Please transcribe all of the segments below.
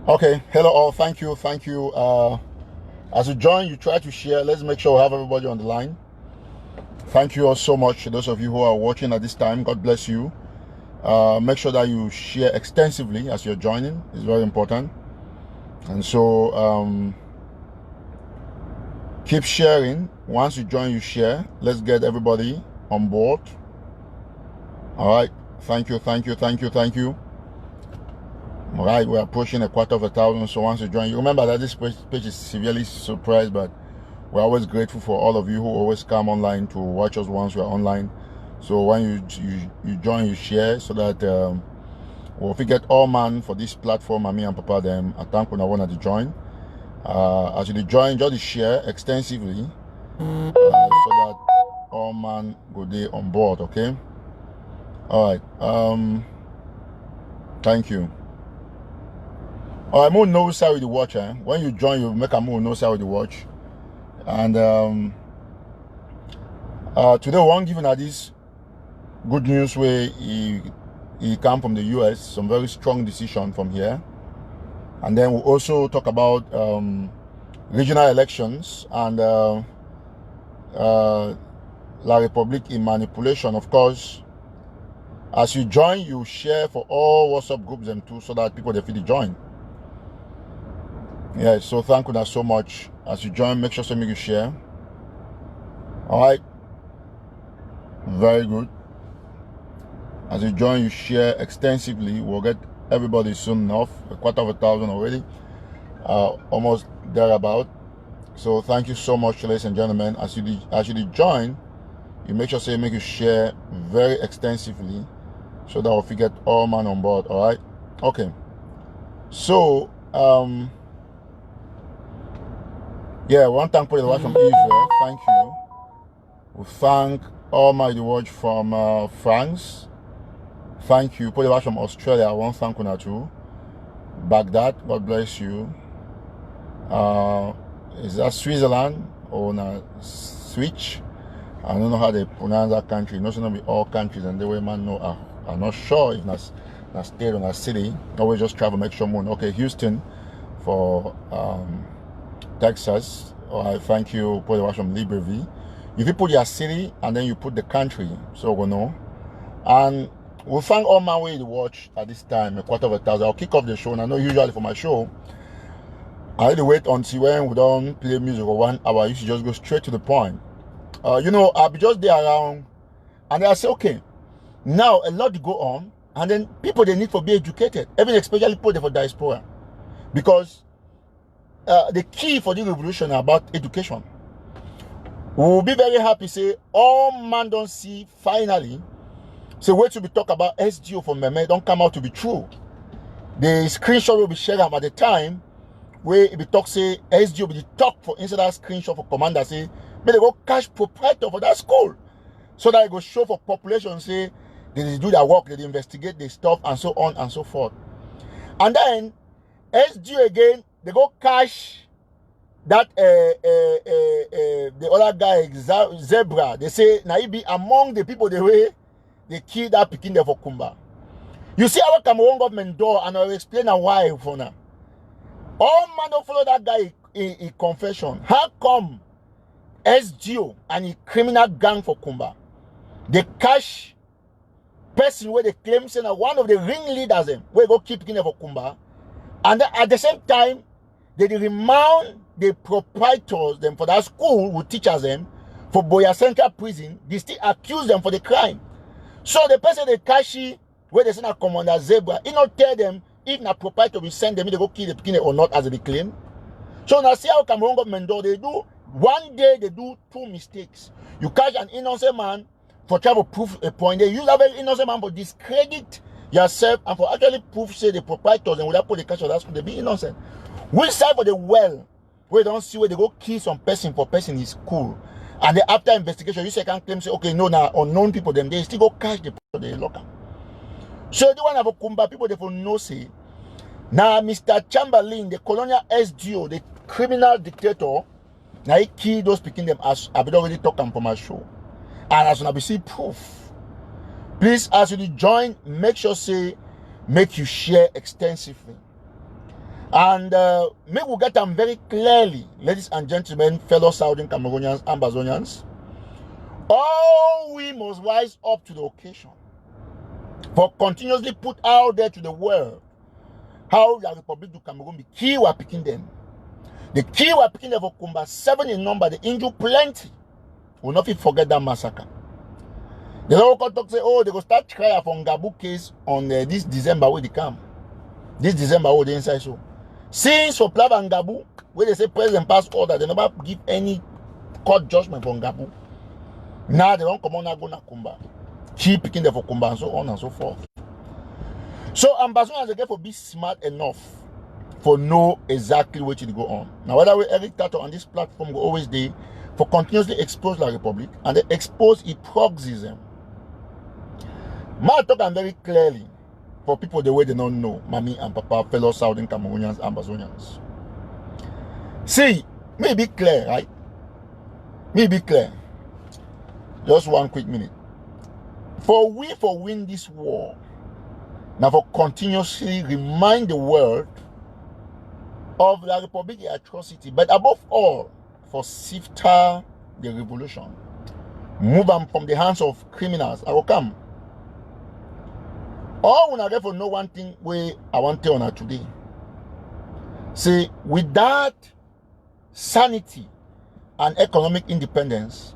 Okay, hello all. Thank you. As you join, you try to share. Let's make sure we have everybody on the line. Thank you all so much. Those of you who are watching at this time, God bless you. Make sure that you share extensively as you're joining. It's very important. And so keep sharing. Once you join, you share. Let's get everybody on board. All right. Thank you. All right, we're approaching 250,000. So once you join, you remember that this page is severely surprised, but we're always grateful for all of you who always come online to watch us once we're online. So when you join, you share, so that if we get all man for this platform, and me and Papa them, I thank when I want to join. As you join, just share extensively, so that all man go there on board. Okay. All right. Thank you. Alright, more knows how you watch. When you join, you make a more knows how you watch. And today we want giving this good news where he come from the US, some very strong decision from here. And then we'll also talk about regional elections and La Republique in manipulation. Of course, as you join, you share for all WhatsApp groups them too, so that people they feel join. Yeah, so thank you so much. As you join, make sure you share. All right, very good. As you join, you share extensively. We'll get everybody soon enough. 250,000 already, almost thereabout. So thank you so much, ladies and gentlemen. As you join, you make sure you share very extensively, so that we'll get all man on board. All right, okay. So yeah, one thank for the watch from Israel. Thank you. We thank Almighty Watch from France. Thank you. Put the watch from Australia. One thank you too. Baghdad. God bless you. Is that Switzerland or na Switch? I don't know how they pronounce that country. Not gonna be all countries, and the way man know. I'm not sure if that's state or that city. Always just travel, make sure moon. Okay, Houston for Texas. All right, thank you. Put the watch from Libreville. If you put your city and then you put the country, so we know. And we thank all my way to watch at this time, 250,000. I'll kick off the show. And I know usually for my show, I had to wait until when we don't play music for 1 hour. You should just go straight to the point. I'll be just there around, and I say, okay, now a lot to go on, and then people they need to be educated, even especially people for diaspora, because the key for the revolution is about education. We will be very happy say all man don't see finally. So wait to be talk about SGO for Meme don't come out to be true. The screenshot will be shared at the time where it be talk say SGO will be talk for inside that screenshot for commander say may they go cash proprietor for that school, so that it go show for population say they do their work, they investigate the stuff and so on and so forth. And then SGO again they go cash that the other guy Zebra. They say now he be among the people the way they kill that Peking there for Kumba. You see our Cameroon government door, and I'll explain why for now. All man don't follow that guy in confession. How come SGO and a criminal gang for Kumba they cash person where they claim say one of the ringleaders them where go keep Peking there for Kumba, and at the same time they remand the proprietors them for that school who teachers them for Boya Central Prison. They still accuse them for the crime. So the person they catch where they send a commander Zebra, he not tell them if na proprietor will send them, they go kill the Peking or not as they claim. So now see how Cameroon government do, they do one day they do two mistakes. You catch an innocent man for trying to prove a point. They use a very innocent man for discredit yourself and for actually prove say the proprietors and without put the cash on that school, they be innocent. Which side for the well, where they don't see where they go kill some person for person is cool. And then after investigation, you say can't claim say, okay, no, now unknown people them, they still go catch the people they lock up. So the one have a Kumba people they for no say. Now Mr. Chamberlain, the colonial SGO, the criminal dictator, now he killed those picking them as I've already talked on my show. And as soon as we see proof, please as you join, make sure say make you share extensively. And may we get them very clearly, ladies and gentlemen, fellow Southern Cameroonians, Ambazonians. All we must rise up to the occasion for continuously put out there to the world how the Republic of Cameroon, the key were picking them. The key were picking them for Kumba, 7 in number, the injured plenty. We'll not forget that massacre. The local talk say, oh, they go start trial for Ngabu case on this December where they come. This December where they inside so. Since for Plav and Ngabu, where they say president pass order, they never give any court judgment for Ngabu. Now they don't come on and go na Kumba. Keep picking them for Kumba and so on and so forth. So ambassadors again for be smart enough for know exactly what to go on. Now whether we Eric Tataw on this platform will always do for continuously expose the Republic and they expose its proxyism. I talk very clearly for people the way they don't know, mommy and papa, fellow Southern Cameroonians, Ambazonians. See, may be clear, right? May be clear. Just one quick minute. For win this war, now for continuously remind the world of the Republic atrocity, but above all, for sifter the revolution. Move them from the hands of criminals. I will come. All when I get for know one thing way I want to tell you today. See, without sanity and economic independence,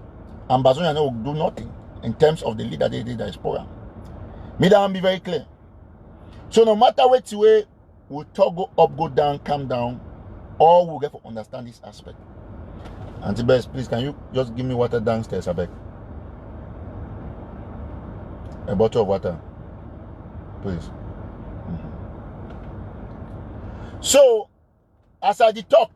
Ambazonia will do nothing in terms of the leader they did diaspora. Me that be very clear. So no matter which way we talk go up, go down, come down, all we'll get to understand this aspect. Auntie Bess, please can you just give me water downstairs, I beg? A bottle of water. Please. So, as I did talk,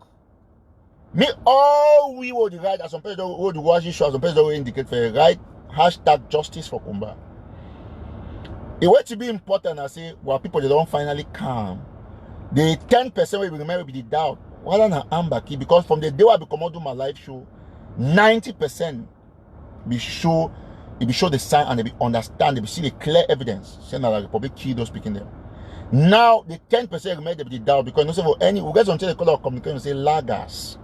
me all we would write, as some people would watch this show, some people would indicate for right hashtag justice for Kumba. It was to be important, I say, while people they don't finally come. The 10% we remember be the doubt. Why not Amber key? Because from the day I become do my live show, 90% be sure. They be show the sign and they be understand, they be see the clear evidence saying that the Republic key those speaking them. Now the 10% remain they be the doubt because no say for any we get until the color of communication say laggers.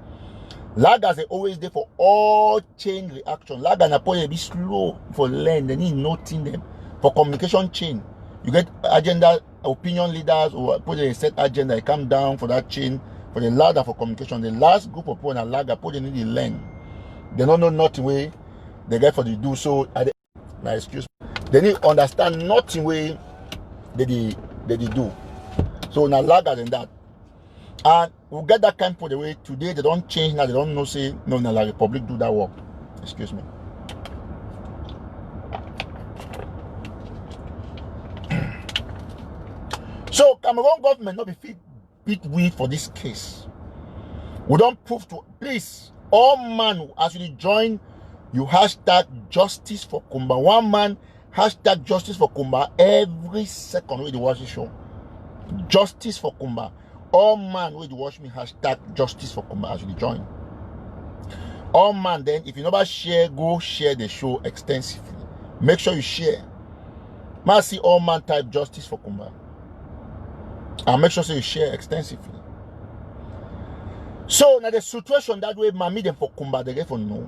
Laggers they always there for all chain reaction. Laggers na they be slow for learn, they need noting them for communication chain. You get agenda opinion leaders or put a set agenda, they come down for that chain for the ladder for communication. The last group of people na lagger put they need to learn. They don't know nothing way. They get for the do so. Now excuse me. They need to understand nothing way they do. So now larger than that. And we'll get that kind for the way today they don't change now, they don't know say no now the Republic do that work. Excuse me. So Cameroon government not be fit we for this case. We don't prove to please all man as you join. You hashtag justice for Kumba. One man hashtag justice for Kumba every second when you watch the show. Justice for Kumba. All man when you watch me hashtag justice for Kumba as you join. All man then if you never share, go share the show extensively. Make sure you share. Man see all man type justice for Kumba. And make sure so you share extensively. So now the situation that way mommy them for Kumba they get for no.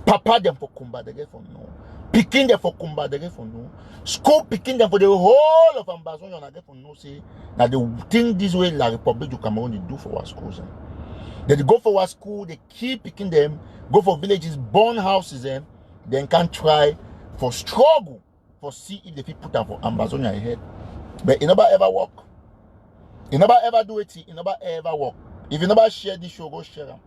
Papa them for Kumba, they get for no. Picking them for Kumba, they get for no. School picking them for the whole of Ambazonia, they get for no. Say, now they think this way, La Republic of Cameroon, they do for our schools. They go for our school, they keep picking them, go for villages, burn houses, then can try for struggle, for see if they put them for Ambazonia ahead. But it never ever work. You never ever do it, it never ever work. If you never share this show, go share them.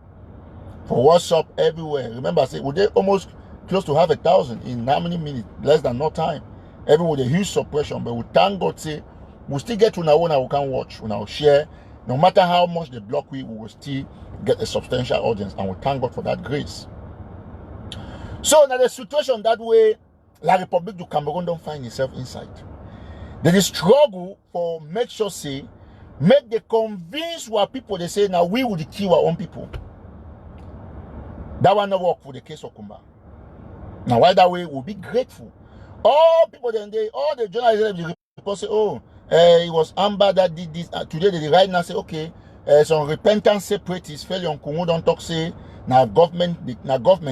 For WhatsApp everywhere. Remember, I said, we did almost close to 1,000 in how many minutes? Less than no time. Everyone with a huge suppression. But we thank God, say, we still get to now we can watch, we now share. No matter how much they block we will still get a substantial audience. And we thank God for that grace. So now the situation that way, La Republic of Cameroon don't find itself inside. There is struggle for make sure say, make the convince what people they say now we will kill our own people. That one not work for the case of Kumba. Now, why that way we'll be grateful. All people then all the journalists report say, oh, it was Amber that did this. Today they right now say, okay, some repentant separatists fail on Kungu don't talk say now government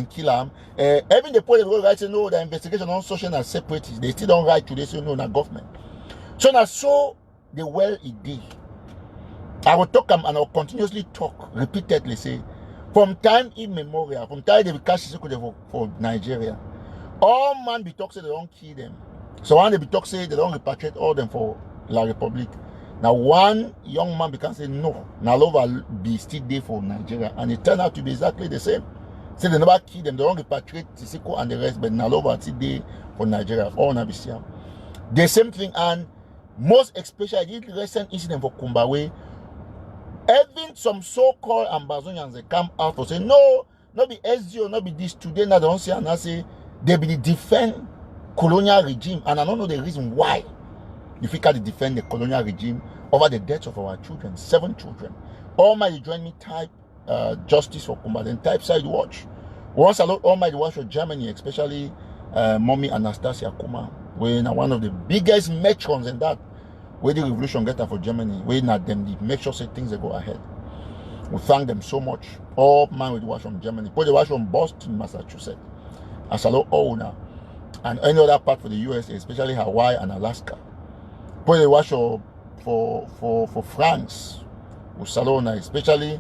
kill them. Even the point they write say no, the investigation on social and separatists, they still don't write to they say no, na government. So now so the well it did. I will talk and I will continuously talk repeatedly say from time immemorial, from time they be catch for Nigeria, all man be talk say they don't kill them. So when they be talk say they don't repatriate all them for La Republic. Now one young man becomes say no, now love be still there for Nigeria, and it turned out to be exactly the same. Say they never kill them, they don't repatriate Tisiko and the rest, but now love still there for Nigeria. All now be same. The same thing, and most especially this recent incident for Kumbawe, even some so-called Ambazonians they come out to say no, not be SGO, not be this today. Now they don't say and I say they be the defend colonial regime, and I don't know the reason why. Difficult to defend the colonial regime over the deaths of our children, 7 children. All my join me type justice for Kumba, then type side watch. Once I look all my watch for Germany, especially mommy Anastasia Kuma, we're one of the biggest matrons in that where the revolution get for Germany, we're not them the make sure say things that go ahead. We thank them so much. All man with watch from Germany, put the watch from Boston, Massachusetts, as a all now, and any other part for the USA, especially Hawaii and Alaska. Put the watch for France, Salona, especially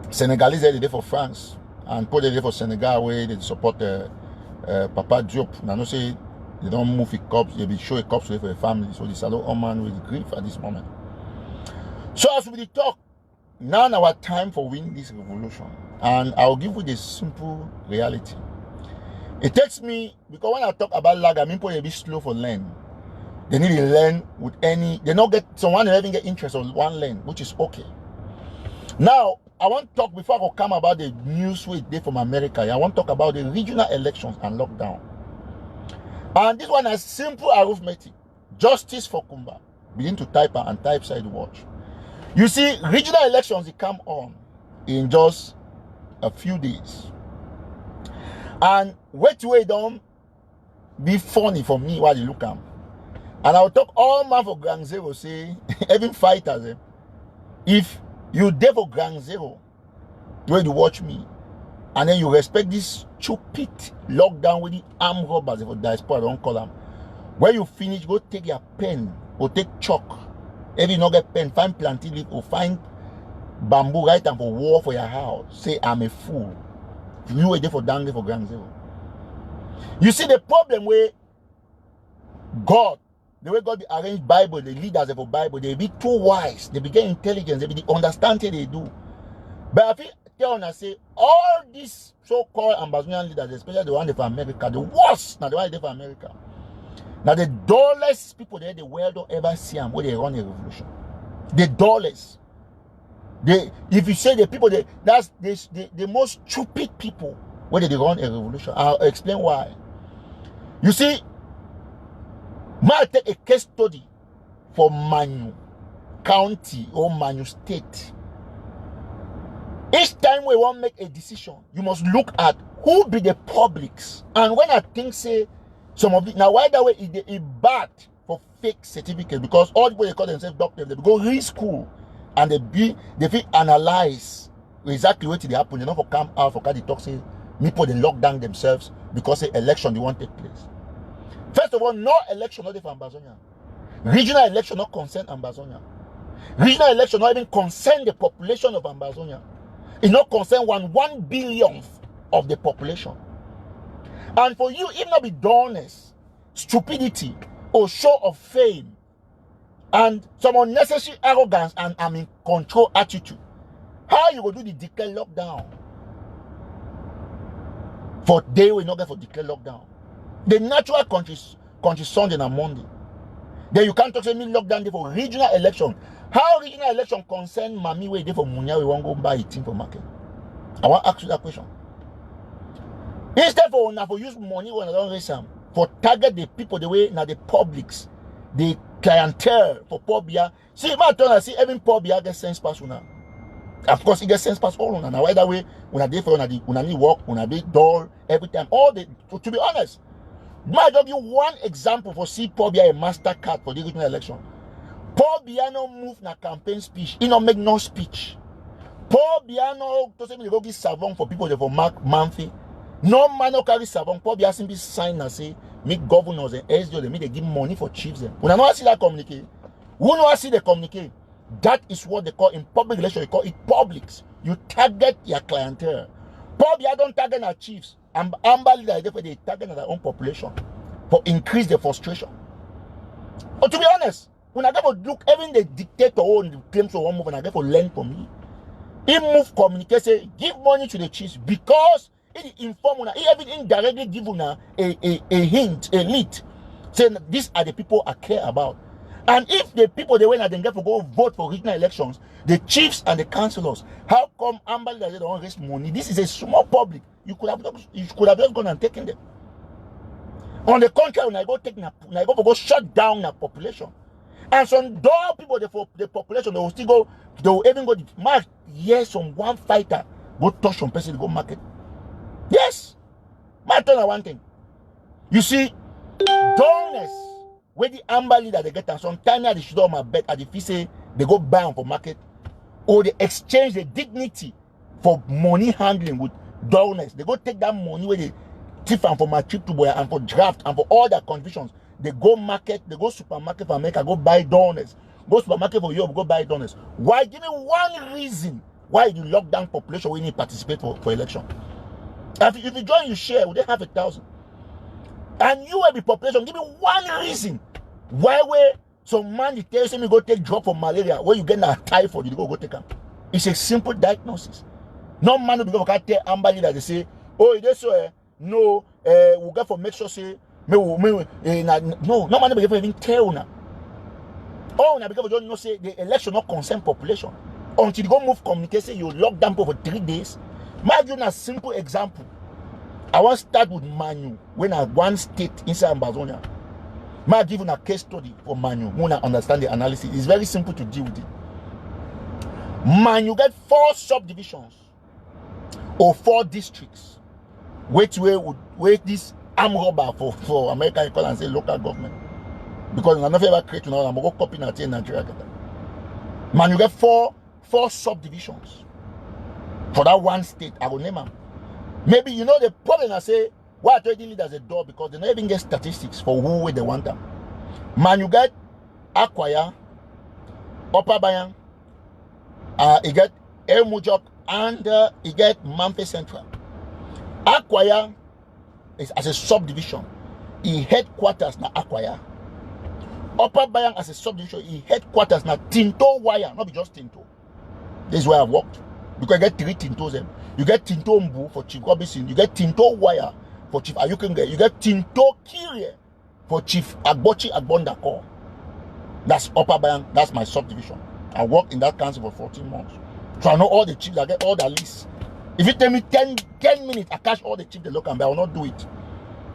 Senegalese they there for France, and put it for Senegal where they support Papa Diop. Now no say they don't move the cops, they be show a cops for the family. So the Salon Oman with grief at this moment. So as we talk, now our time for winning this revolution, and I'll give you the simple reality. It takes me, because when I talk about lag, I mean people a bit slow for learn. They need to learn with any, they not get someone who even get interest on one lane, which is okay. Now, I want to talk before I go come about the news we did from America. I want to talk about the regional elections and lockdown. And this one is simple arithmetic. Justice for Kumba. Begin to type and type side watch. You see, regional elections they come on in just a few days. And wait don't be funny for me while you look at. And I'll talk all man for Ground Zero, say, even fighters, if you there for Ground Zero, where you watch me, and then you respect this stupid lockdown with the armed robbers for diaspora, don't call them. When you finish, go take your pen or take chalk. If you not get pen, find plantain leaf or find bamboo, write them for war for your house. Say, I'm a fool. You were there for down there for Ground Zero. You see the problem where God, the way God arranged Bible, the leaders of the Bible, they be too wise, they be get intelligence, they be the understanding they do. But if you tell and say all these so-called Ambazonian leaders, especially the one for America, the worst, now the one for America. Now the dullest people there, the world don't ever see them where they run a revolution. The dullest. If you say the people, that's the most stupid people where they run a revolution. I'll explain why. You see, might take a case study for Manu County or Manu State. Each time we want to make a decision, you must look at who be the publics. And when I think say some of it now, why that way it bad for fake certificate, because all people they call themselves doctors, they go read school and they feel analyze exactly what they happen. They not for come out for the talk say people they lock down themselves because the election they want to take place. First of all, no election not for Ambazonia. Regional election not concern Ambazonia. Regional election not even concern the population of Ambazonia. It not concern 1 billionth of the population. And for you, if not be dullness, stupidity, or show of fame, and some unnecessary arrogance and I'm in control attitude, how you will do the declare lockdown? For they will not get for declare lockdown. The natural country Sunday and Monday. Then you can't talk to me lockdown day for regional election. How regional election concern Mami way day for Munya we won't go buy a thing for market? I want to ask you that question. Instead for use money when I don't raise them for target the people the way now the publics, the clientele for Pobia. See, my turn I see every Pobia get sense pass now. Of course, it gets sense pass all on. Now why that way when I for when I need work, when I be dull every time. All the to be honest. Might give you one example for see Pobia a MasterCard for the regional election. Paul Biano move na campaign speech. He not make no speech. Paul Biano doesn't mean go give savon for people that for Mark Manfi. No man no carry savon. Paul Biano simply sign and say, make governors and SDO, they make they give money for chiefs. When I know I see that communicate, who know I see the communicate? That is what they call in public relations, they call it publics. You target your clientele. Paul Biano don't target our chiefs. And Amber leader, therefore they target their own population for increase the frustration. But to be honest, when I get for look, even the dictator own claims to one move and I get for learn from me. He move communicate, say, give money to the chiefs because he inform una, he even indirectly give una a hint, a lead, saying these are the people I care about. And if the people they went and then get to go vote for regional elections, the chiefs and the councillors, how come Amber they don't raise money? This is a small public. You could have just gone and taken them. On the contrary, when I go shut down the population. And some door people the population they will still go, they will even go mark, yes, some one fighter go touch some person to go market. Yes. My turn on one thing. You see, donors where the Amber leader they get and sometimes they should on my bet at the fee say they go buy for market or they exchange the dignity for money handling with donors. They go take that money where they thief and for my trip to boy and for draft and for all their conditions. They go market, they go supermarket for America, go buy donors. Go supermarket for Europe, go buy donors. Why? Give me one reason why you lock down population when you participate for election. If you join, you share, would they have 1,000? And you will be population. Give me one reason why some man they tell you me go take drug for malaria where you get a typhoid, you go take them. It's a simple diagnosis. No man will be going to tell Amber that they say, oh, it is so no, we'll go for make sure say no, no man will even tell now. Oh, now because you don't know say the election not concern population. Until you go move communication, you lock down for 3 days. I'll give you a simple example. I want to start with Manu. When I one state inside Amazonia, I'll give you a case study for Manu. When I understand the analysis, it's very simple to deal with it. Manu get 4 subdivisions or 4 districts. Which way would this arm robber for America you call and say local government? Because I never ever create now, I'm going to copy that in Nigeria. Man, you get 4 subdivisions for that one state. I will name them. Maybe you know the problem. I say why I told you leaders a door because they don't even get statistics for who they want them. Man, you get Akwaya, Upper Bayan, you get El Mujok, and you get Mamfe Central. Akwaya is as a subdivision. He headquarters na Akwaya. Upper Bayan as a subdivision, he headquarters na Tinto Wire, not just Tinto. This is where I've worked. Because you get 3 Tintos. You get Tinto Mbu for Chief Robinson. You get Tinto Wire for Chief Ayukenge. You get Tinto Kirie for Chief Agbochi Agbondako. That's Upper Bayan. That's my subdivision. I worked in that council for 14 months. So I know all the chiefs. I get all the lists. If you tell me 10 minutes, I catch all the chiefs they look and I will not do it.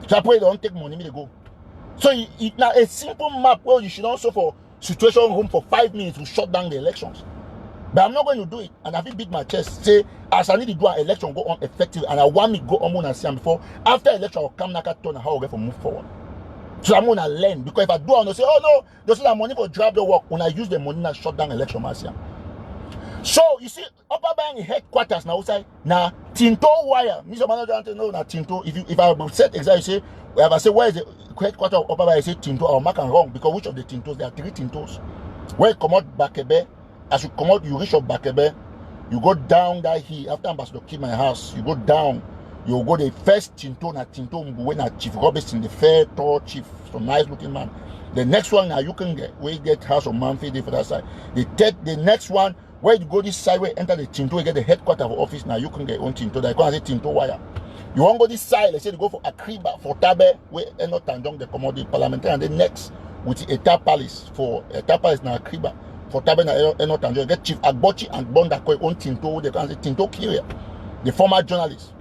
So I pray they don't take money, me to go. So it's now a simple map where you should also for situation room for 5 minutes to shut down the elections. But I'm not going to do it. And I feel beat my chest. Say, as I need to do an election go on effective, and I want me to go on and see them before. After election, I'll come back and turn how I'll get for move forward. So I'm going to learn. Because if I do, I'm going to say, oh no, there's no money for drive the work. When I use the money to shut down election, so you see, Upper Bayan headquarters now outside now Tinto Wire. Mr. Manager don't know now Tinto. If I said exactly say, if I say where is the headquarters of Upper Bayan, I say Tinto, I'll mark and wrong because which of the Tintos? There are 3 Tintos. Where you come out Bakebe, as you come out, you reach up Bakebe, you go down that hill after Ambassador keep my house, you go down, you go the first Tinto na Tinto when na Chief Robinson, the fair tall chief, some nice looking man. The next one now you can get where you get house of Manfi for that side. The next one where you go this side, where you enter the Tinto, you get the headquarters of office. Now you can get on Tinto. They call it Tinto Wire. You want to go this side, let's say you go for Akriba, for Tabe, where Eno Tanjong, the commodity parliamentary, and then next with the Eta Palace for Eta Palace now Akriba. For Tabe na Eno Tanjong, you get Chief Agbochi and Bondako on Tinto, they can say Tinto Kiria, the former journalist.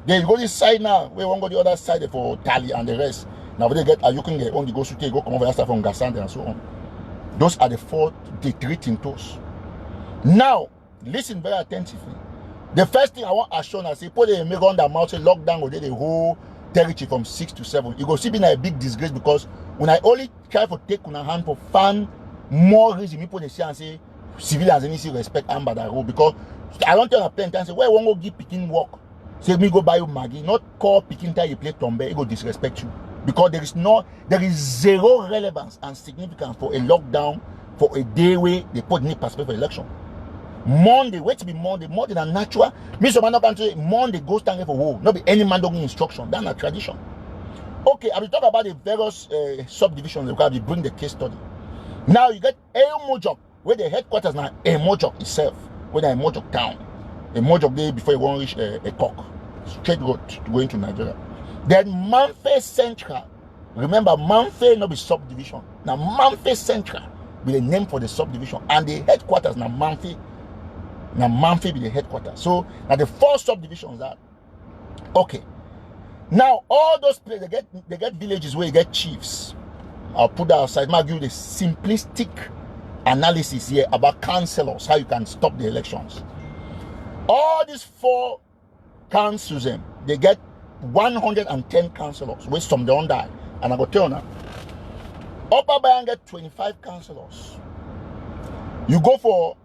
Then you go this side now, where you want to go the other side for Tali and the rest. Now they get you can get on the go to go come over that stuff from Gasante and so on. Those are the 3 Tintos. Now, listen very attentively. The first thing I want to show, I say, put a make on the mouth, say lockdown or the whole territory from 6 to 7. You go see being a big disgrace because when I only try to take on a hand for fun more reason people they say and say civilians any see respect and by that rule, because I don't tell a plenty and say where won't go give picking work. Say me go buy you Maggie, not call picking time you play tombe, it go disrespect you. Because there is zero relevance and significance for a lockdown for a day where they put any perspective for election. Monday, wait to be Monday, more than a natural. Mr. Man up say Monday go stand for war. Not be any man doing instruction. That's a tradition. Okay, I will talk about the various subdivisions because we bring the case study. Now you get Mojok, where the headquarters now Mojok itself, where they Mojok town. A Mojok day before you want to reach a cock. Straight road going to Nigeria. Then Manfe Central. Remember, Manfe not be subdivision. Now Manfe Central be the name for the subdivision, and the headquarters now Manfe. Now Manfe be the headquarters. So now the four subdivisions that. Okay. Now all those places they get villages where you get chiefs. I'll put that aside. I'll give you the simplistic analysis here about councillors, how you can stop the elections. All these four councils, they get 110 councillors, which some don't die. And I go tell you now, Upper Bayan get 25 councillors. You go for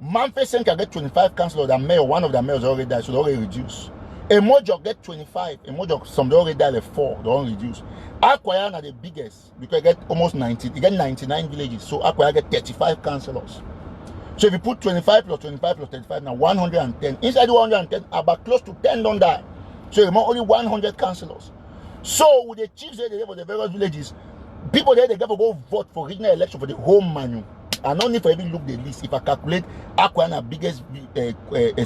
Manfe Central get 25 councillors. The mayor, one of the mayors already died, so they already reduce. A Mojok get 25. A Mojok, some they already died, like 4, they don't reduce. Akwaya are the biggest because they get almost 90. They get 99 villages, so Akwaya get 35 councillors. So if you put 25 plus 25 plus 35, now 110. Inside the 110, about close to 10 don't die. So you want only 100 councillors. So with the chiefs there, they have for the various villages, people there, they get to go vote for regional election for the whole manu. And only for even look the list. If I calculate Akwaya biggest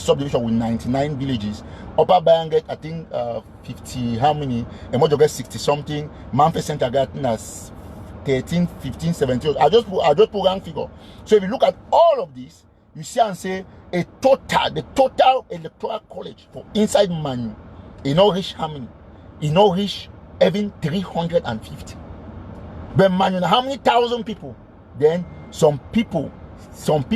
subdivision with 99 villages, Upper Bayan get I think 50 how many? Emojo get 60 something. Manfe Center get 13, 15, 17. I just put rank figure. So if you look at all of this, you see and say the total electoral college for inside Manu, it not reach how many? It not reach even 350. But Manu, how many thousand people? Then some people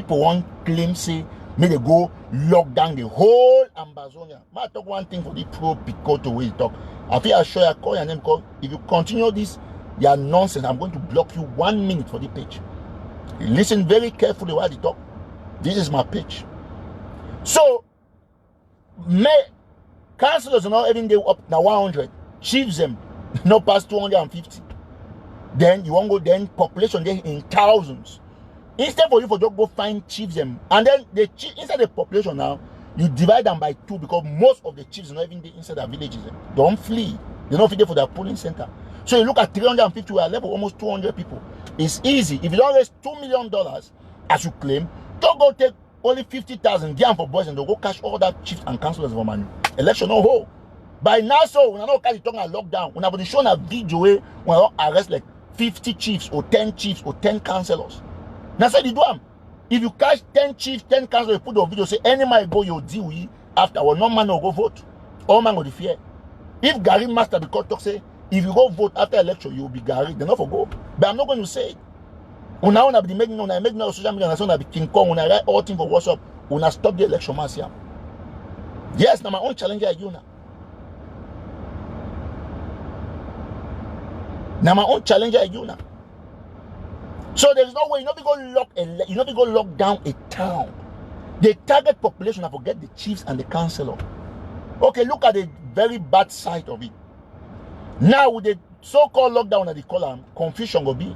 want claim say may they go lock down the whole Ambazonia. I talk one thing for the pro Pico to way talk. I feel I show you call your name because if you continue this, you are nonsense. I'm going to block you 1 minute for the page. Listen very carefully while they talk. This is my page. So councillors are not even they up now 100. Chiefs them no past 250. Then you won't go then population there in thousands. Instead for you for just go find chiefs them, and then the inside the population now you divide them by 2 because most of the chiefs are not even there inside their villages. Don't flee. They're not fit for their polling center. So you look at 350, we are level almost 200 people. It's easy. If you don't raise $2 million as you claim, don't go take only 50,000 gam for boys and they'll go cash all that chiefs and councillors for money. Election no hold. By now, so when I know carry talking a lockdown, when I've shown a video where when I arrest like 50 chiefs or 10 chiefs or 10 councillors. Now say the do am. If you catch 10 chiefs, 10 councillors, you put the video say any man go you deal with after or no man will go vote. All man will fear. If Gary Master because talk say if you go vote after election, you will be Gary, they're not for go. But I'm not going to say it. When I be making on social media, I be King Kong, when I write all things for WhatsApp, when I stop the election mass here. Yes, now my own challenge is you now. Now my own challenge is you now. So there is no way you're not going to lock down a town. The target population, I forget the chiefs and the councillor. Okay, look at the very bad side of it. Now with the so-called lockdown that they call them, confusion will be.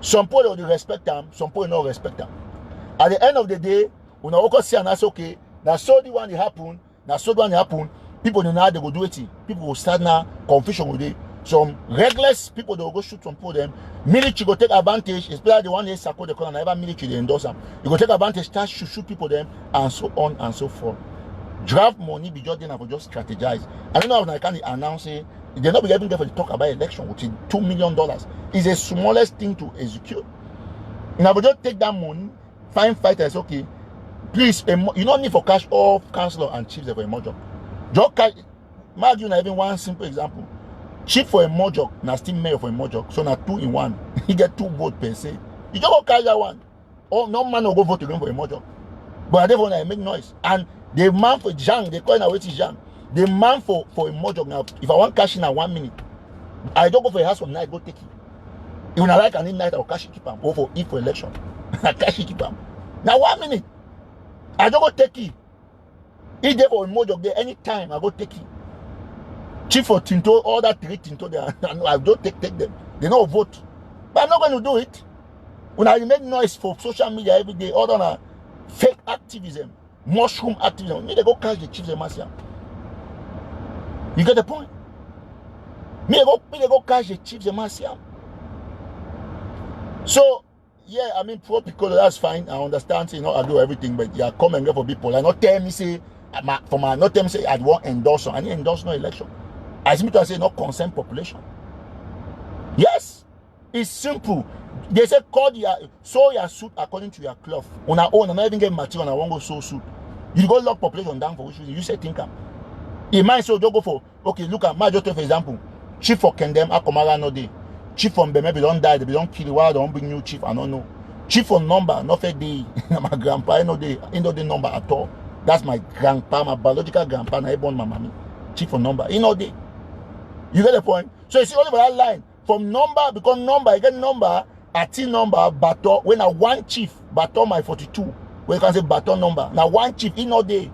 Some people will respect them, some people will not respect them. At the end of the day, when I walk see and that's okay, now so the one that happen, now so the one that happen, people don't know how they go do it. People will start now, confusion will be. Some reckless people they will go shoot some people them. Military go take advantage, especially the one they support the corner, never military they endorse them. You go take advantage, start shoot people them, and so on and so forth. Draft money be just then for just strategize. I don't know if I can announce it. They're not even there for the talk about election, which is $2 million. It's the smallest thing to execute. Now, but just take that money, find fighters, okay. Please, you don't need for cash off councillor and chiefs for a mojo. Just cash, Mark, you even one simple example. Chief for a mojo, now still mayor for a mojo. So now 2 in 1. He get 2 votes per se. You just go cash that one. Oh, no man will go vote again for a mojo. But I don't make noise. And the man for Jang, they call it now Jang. The man for a mojo now, if I want cash in at 1 minute, I don't go for a house from night, go take it. If I like an in-night, I'll cash it keep them. Go for if for election. I cash it keep them. Now 1 minute. I don't go take it. If they for a mode of day, anytime I go take it. Chief for Tinto, all that 3 Tinto there, I don't take them. They don't vote. But I'm not going to do it. When I make noise for social media every day, all on a fake activism, mushroom activism, me they go catch the chiefs of Marcia. You get the point? Me they go catch the chiefs of Marcia. So, yeah, I mean, pro Piccolo, that's fine. I understand, you know, I do everything, but yeah, come and go for people. I not tell me say, not tell me say I want endorse. I need endorse no election. I simply to say no consent population. Yes, it's simple. They say sew your suit according to your cloth. On our own, I'm not even getting material. I won't go sew suit. You go lock population down for which reason? You say thinker. In mind, so don't go for okay. Look at my daughter for example. Chief for Kendem Akomara no day. Chief from Beme, they don't die, they don't kill. Why don't bring new chief? I don't know. Chief for number, not for day. My grandpa, I know the number at all. That's my grandpa, my biological grandpa. I born my mommy. Chief for number, day. You get the point? So you see only that line from number because number, you get number, at number, baton. When I one chief, baton my 42. When you can say baton number. Now one chief, he not there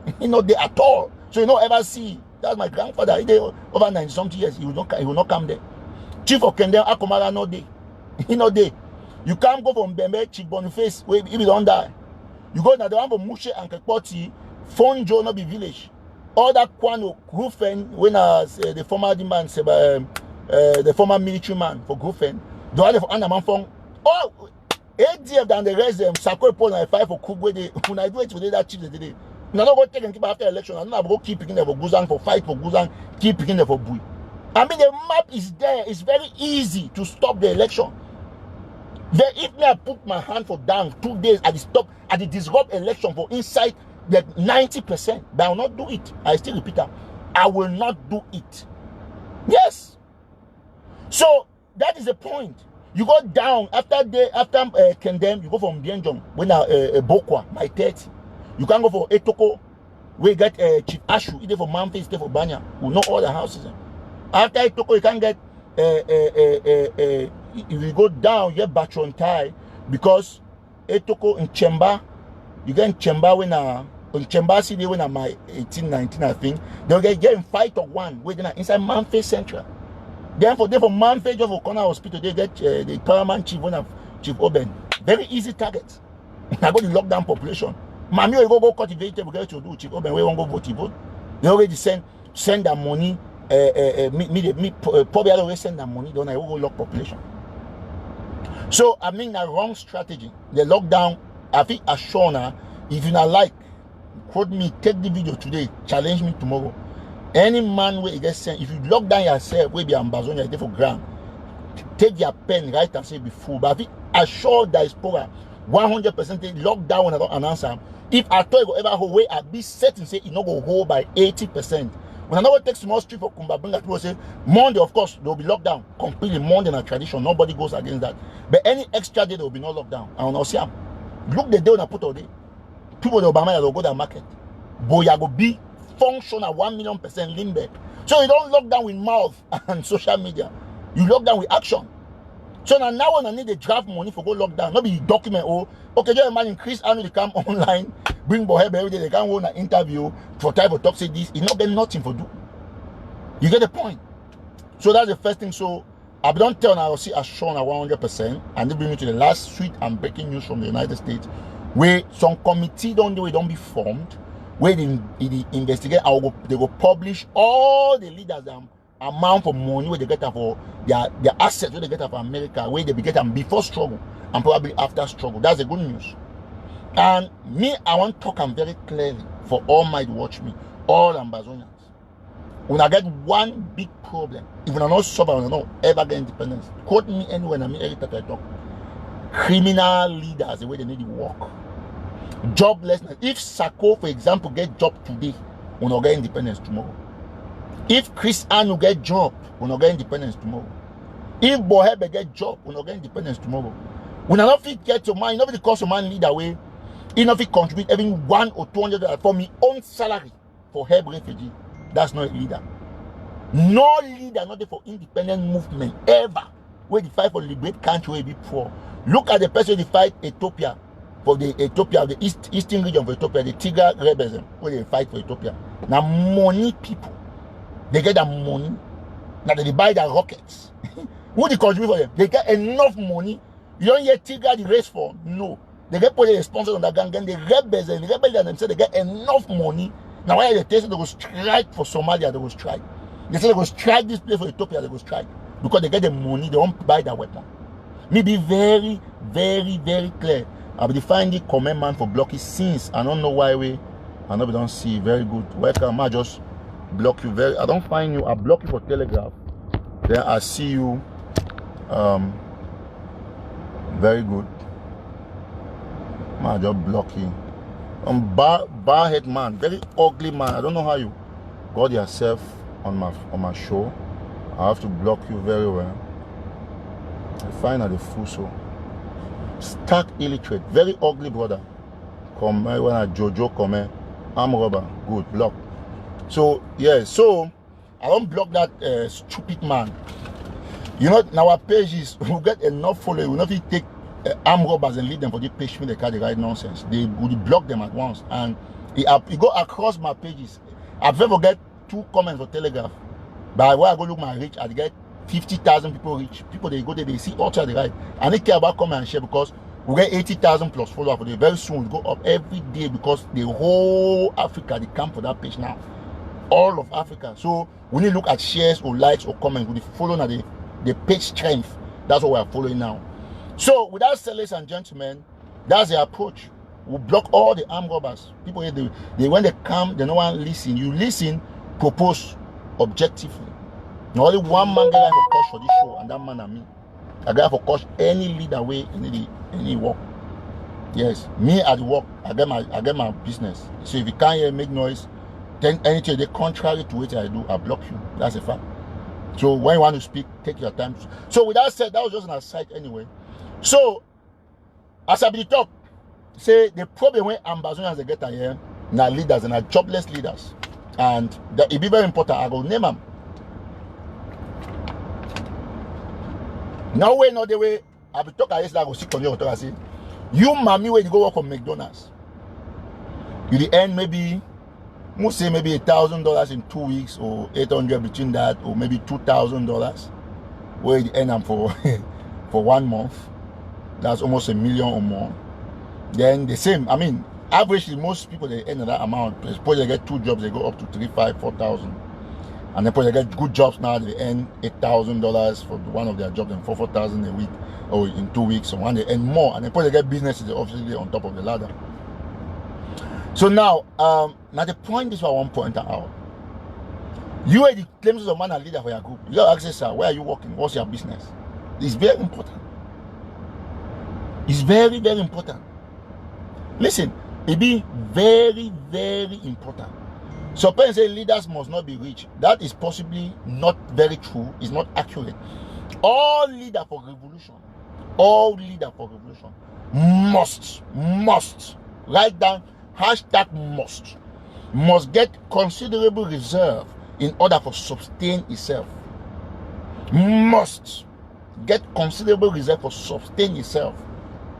at all. So you don't ever see. That's my grandfather. He did over 90 something years. He will not come there. Chief of Kendem Akomara no day. He no day. You can't go from Bembe, Chief Boniface, where if you don't die. You go now the one from Mushe and Kekpoti, Fonjo no be village. All that Kwano, Grufen, when the former demand, the former military man for Grufen, the one for Anaman Fong, oh, ADF than the rest them, Sako Pol and 5 for Kugwe, when I do it today, that chief today. Now don't go take and keep after election. I'm not go keep picking them for Guzang for fight for Guzang, keep picking them for Bui. I mean, the map is there. It's very easy to stop the election. If me I put my hand for down 2 days at the stop, at the disrupt election for inside the 90%, but I will not do it. I still repeat that. I will not do it. Yes. So that is the point. You go down after Kendem, you go from Bienjong, when Bokwa, my 30. You can go for Etoko, we get Chief Ashu, either for Memphis, either for Banya. We know all the houses. After Etoko, you can get if you go down, you get Bachontai, because Etoko in Chemba, you get in Chemba when in Chemba City when I'm my 18, 19, I think, they'll get in fight of one within inside Memphis Central. Then for Memphis, just for Corner Hospital, they get the paramount chief one of Chief Oben. Very easy target. I go the lockdown population. Mami, you go cultivate them, get to do Chief Oben, we won't go vote. They already send their money. Probably already send that money, don't I will lock population. So I mean the wrong strategy. The lockdown, I think Ashona, if you not like, quote me, take the video today, challenge me tomorrow. Any man where you get sent, if you lock down yourself, where be Amazon, you're for ground, take your pen, write and say be full. But I think assure diaspora 100% lockdown when I don't announce them. If I thought you ever hold way, I'd be certain say it not go hold by 80%. When I know take small street for Kumbabinga, people say Monday, of course, they'll be locked down completely. Monday and tradition, nobody goes against that. But any extra day, there will be no lockdown. I don't see them. Look the day when I put all day. People the Obama will go to the market. Boya go be functional 1,000,000% limbe. So you don't lock down with mouth and social media. You lock down with action. So now when I need the draft money for go lock down, not be document. Oh, okay, just imagine Chris Arnold they come online, bring Boheb every day, they can't hold an interview for type of talk, say this, it's not getting nothing for do. You get the point? So that's the first thing. So I don't tell now, see Ashona 100%, and they bring me to the last sweet and breaking news from the United States, where some committee don't be formed, where they investigate, they will publish all the leaders amount of money where they get for their assets where they get for America, where they get them before struggle and probably after struggle. That's the good news. And me, I want to talk them very clearly for all might watch me, all Ambazonians. When I get one big problem, if I not solve, I not ever get independence. Quote me anywhere in America I talk. Criminal leaders, the way they need to work. Joblessness. If Sako, for example, get job today, we not get independence tomorrow. If Chris Ann will get job, we'll not get independence tomorrow. If Bohebe get job, we'll not get independence tomorrow. We not fit get your man, you know the cost of man leader way. You know fit contribute even $100 or $200 for me own salary for help refugee. That's not a leader. No leader not there for independent movement ever. where they fight for the great country where be poor. Look at the person they fight Ethiopia, for the Ethiopia, the eastern region of Ethiopia, the Tigray rebels, where they fight for Ethiopia. Now money people, they get that money. Now they buy their rockets. Who they contribute for them? They get enough money. You don't hear Tigray the race for? No. They get put a sponsor on the gang, and the rebels themselves, they get enough money. Now why they say they will strike for Somalia, they will strike. They say they will strike this place for Ethiopia, they will strike. Because they get the money, they won't buy their weapon. Me be very, very, very clear. I'll be defining the comment man for blocking since I don't know why I know we don't see very good. Welcome, I just block you I don't find you, I block you for Telegraph. Then I see you very good. I just block you. Barhead man, very ugly man. I don't know how you got yourself on my show. I have to block you very well. I find that the fuso. Stark illiterate, very ugly brother. Come when I Jojo come, I'm rubber. Good, block. So yeah, so I don't block that stupid man. You know, now our pages will get enough followers. We will not take armed robbers and lead them for the page when they carry the right nonsense. They would block them at once, and it go across my pages. I've ever get 2 comments for Telegraph. But when I go look my reach, I get 50,000 people reach. People they go there, they see all to the right. And they care about comment and share because we get 80,000 plus followers for them. Very soon we'll go up every day because the whole Africa they come for that page now. All of Africa. So when you look at shares or likes or comments, we follow now the page strength. That's what we are following now. So with that, ladies and gentlemen, that's the approach. We block all the armed robbers. People they when they come, they don't want to listen. You listen, propose objectively. Now only one man get for coach for this show, and that man and me. I got for coach any leader way any work. Yes, me at work, I get my business. So if you can't hear make noise, then anything they contrary to what I do, I block you. That's a fact. So when you want to speak, take your time. So with that said, that was just an aside anyway. So as I be talk, say the problem when ambassadors they get here, now leaders and now jobless leaders, and that it be very important. I go name them. No way, no the way. I be talk I go sit on your talk. I say, you mommy when you go work for McDonald's, you the end maybe. Most say maybe $1,000 in 2 weeks, or 800 between that, or maybe $2,000. Where you end up for for 1 month, that's almost $1 million or more. Then the same. I mean, averagely most people they end that amount. Suppose they get 2 jobs, they go up to 3, 5, 4,000, and then they get good jobs now. They earn $8,000 for one of their jobs and 4,000 a week, or in 2 weeks. So one they earn more, and then they get businesses they obviously on top of the ladder. So now, now the point is what I want to point out. You are the claims of man and leader for your group. You got access, sir. Where are you working? What's your business? It's very important. It's very, very important. Listen, it be very, very important. So parents say leaders must not be rich. That is possibly not very true. It's not accurate. All leader for revolution must write down hashtag must get considerable reserve in order for sustain itself. Must get considerable reserve for sustain itself.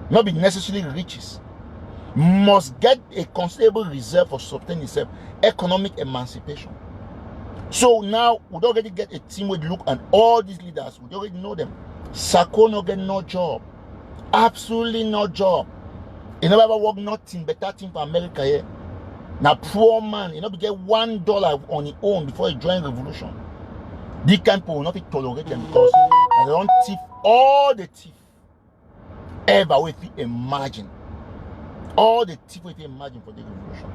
Not be necessarily riches. Must get a considerable reserve for sustain itself. Economic emancipation. So now we already get a team with look at all these leaders. We already know them. Sako no get no job. Absolutely no job. He never ever work nothing better thing for America here. Now poor man, he never get $1 on his own before he join revolution. These kind of people will not be tolerate them because they don't thief all the thief ever if you imagine. All the thief if you imagine for the revolution.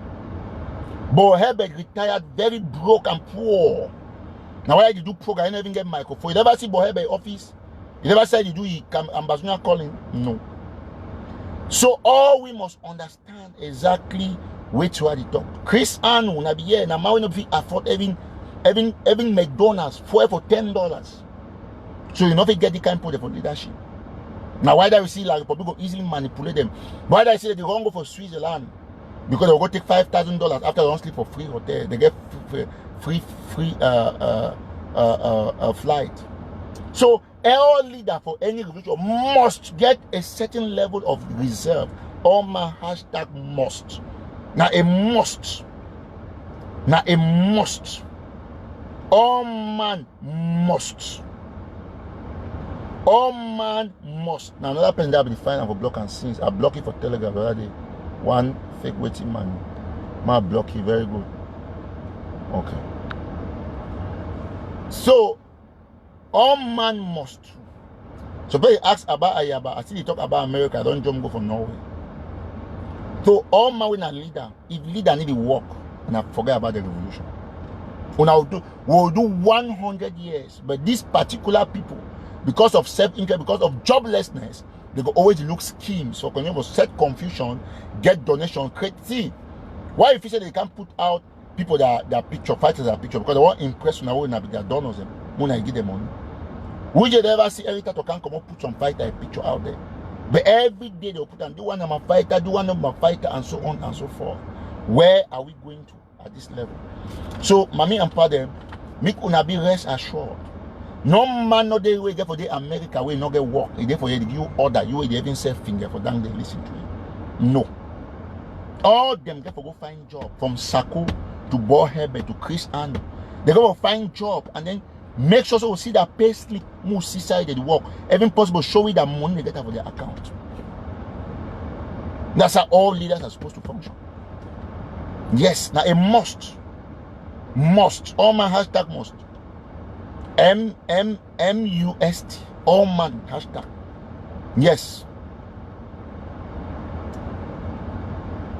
But Herbert retired very broke and poor. Now why you do program, you never even get microphone. You never see Bo Herbert office. You never said you do ambassador calling. No. So all we must understand exactly which way they talk. Chris Ann will be here. Now we not afford having McDonald's for $10. So you not get the kind of for leadership. Now why do we see like people go easily manipulate them? Why do I say they won't go for Switzerland? Because they'll go take $5,000 after they don't sleep for free hotel. They get free flight. So all leader for any revolution must get a certain level of reserve. All my hashtag must. Now a must. Now a must. All man must. All man must. Now another person that will be defined for block and sins. I block it for Telegram already. One fake waiting man. My block it very good. Okay. So all man must. So when you ask about Ayaba, I see you talk about America, I don't jump go from Norway. So all man when a leader, if leader need to work, and I forget about the revolution. We'll do 100 years, but these particular people, because of self-interest, because of joblessness, they go always look schemes. So when you set confusion, get donation, create. See, why if you say they can't put out people that picture fighters that picture because they want to impress when I will not be their donors them when I give them money. Would you ever see every time to come up put some fighter picture out there? But every day they'll put on do one of my fighter, do one of my fighter, and so on and so forth. Where are we going to at this level? So, mommy and father, make una be rest assured. No man no day way get for the America way not get work. It for you give order. You will even say finger for them they listen to you. No. All them get for go find job from Sako to Bo Herbert to Chris Ann. They go find job and then make sure so we see that pay slip move see side the work. Even possible show you that money they get for their account. That's how all leaders are supposed to function. Yes, now a must. Must. All man hashtag must. MMMUST. All man hashtag. Yes.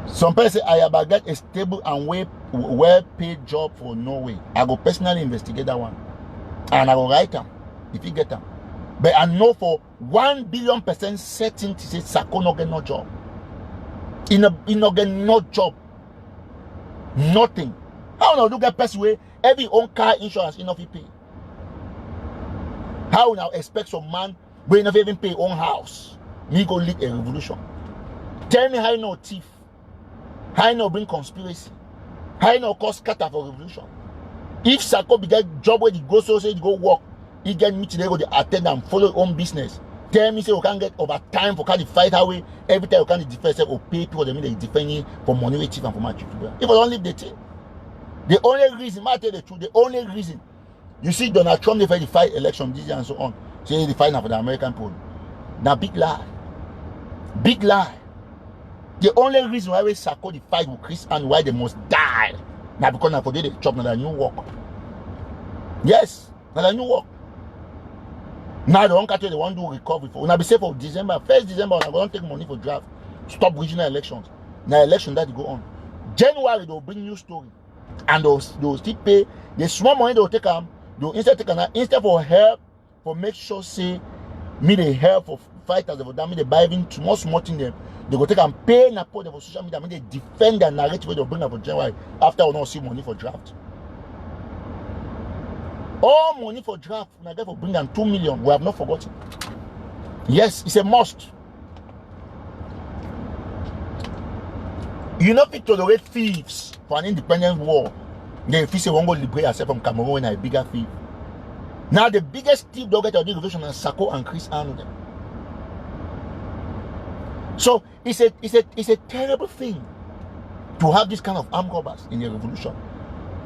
Some people say I have get a stable and well-paid job for Norway. I go personally investigate that one. And I will write them if you get them. But I know for 1 billion% certainty say Sako no get no job. He no get no job. Nothing. How now look at person way every own car insurance enough you pay? How now expect some man we not even pay own house? Me go lead a revolution. Tell me how you know thief, how you know bring conspiracy, how you know cause scatter for revolution. If Sako be get job where he go so say he go work, he get meeting they go to attend and follow his own business. Tell me say you can get over time for kind of fight how way every time you can defend yourself or pay people they mean they defend you for money with chief and for my chief. If I don't leave the thing. The only reason, I tell the truth, the only reason you see Donald Trump they fight election this year and so on. Say they fight now for the American poll. Now big lie. Big lie. The only reason why we Sako the fight with Chris and why they must die. Now because now for they chop now the new work. Yes, now the new work. Now the one country they want to do recovery for. Now be safe for December. 1st December, I don't take money for draft. Stop regional elections. Now election that go on. January they'll bring new story. And they'll still pay the small money they'll take them. They'll instead for help for make sure say me they help for fighters for them, me they buy even small thing them. They go take and pay na put them for social media. Me they defend their narrative where they'll bring up for January after we not see money for draft. All money for draft, when I get for bring them 2 million, we have not forgotten. Yes, it's a must. You not fit tolerate thieves for an independent war. Then if you say one go liberate yourself from Cameroon when a bigger thief. Now the biggest thief don't get a revolution is Sako and Chris Arnold. So it's a terrible thing to have this kind of armed robbers in the revolution.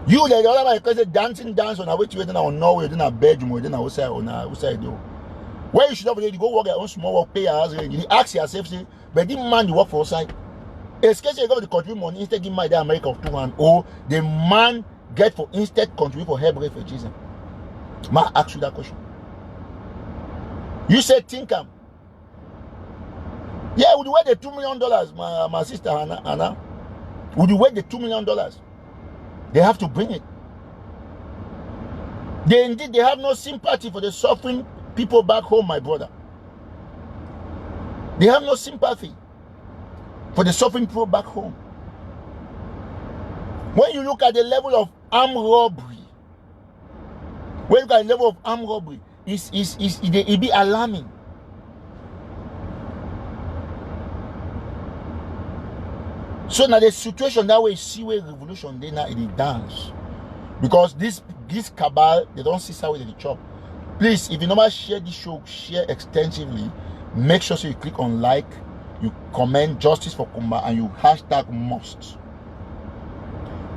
You the other one because dancing dance on a way to on Norway, in a bedroom, in outside do. Where you should have already go work your own small work, pay your house rent. You ask yourself, say, but this man you work for outside. Especially you go to contribute money instead give my America of 200 or the man get for instead contribute for help refugees. Ma ask you that question. You said think am. Yeah, would you weigh the $2 million, my sister Anna? Would you weigh the $2 million? They have to bring it. They have no sympathy for the suffering people back home, my brother. They have no sympathy for the suffering people back home. When you look at the level of armed robbery, it be alarming. So now the situation that way see where revolution they now it dance. Because this cabal, they don't see how they chop. Please, if you never share this show, share extensively. Make sure so you click on like, you comment justice for Kumba, and you hashtag must.